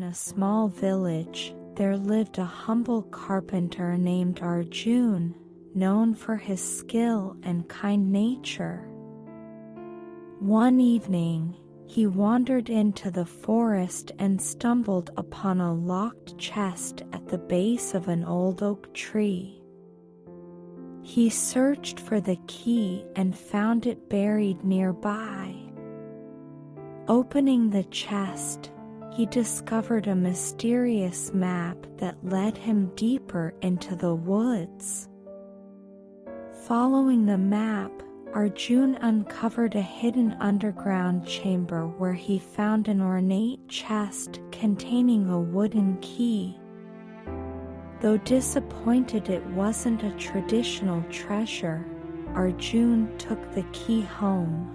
in a small village, there lived a humble carpenter named Arjun, known for his skill and kind nature. One evening, he wandered into the forest and stumbled upon a locked chest at the base of an old oak tree. He searched for the key and found it buried nearby. Opening the chest, he discovered a mysterious map that led him deeper into the woods. Following the map, Arjun uncovered a hidden underground chamber where he found an ornate chest containing a wooden key. Though disappointed it wasn't a traditional treasure, Arjun took the key home.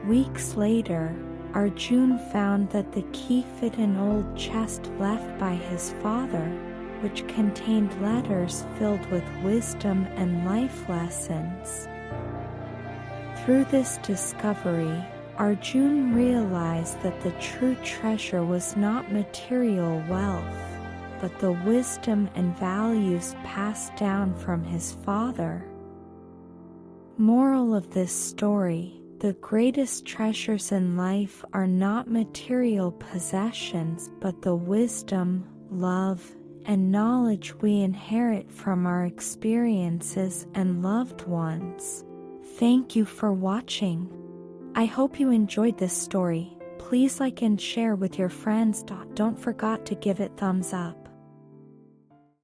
Weeks later, Arjun found that the key fit an old chest left by his father, which contained letters filled with wisdom and life lessons. Through this discovery, Arjun realized that the true treasure was not material wealth, but the wisdom and values passed down from his father. Moral of this story: the greatest treasures in life are not material possessions, but the wisdom, love, and knowledge we inherit from our experiences and loved ones. Thank you for watching. I hope you enjoyed this story. Please like and share with your friends. Don't forget to give it thumbs up.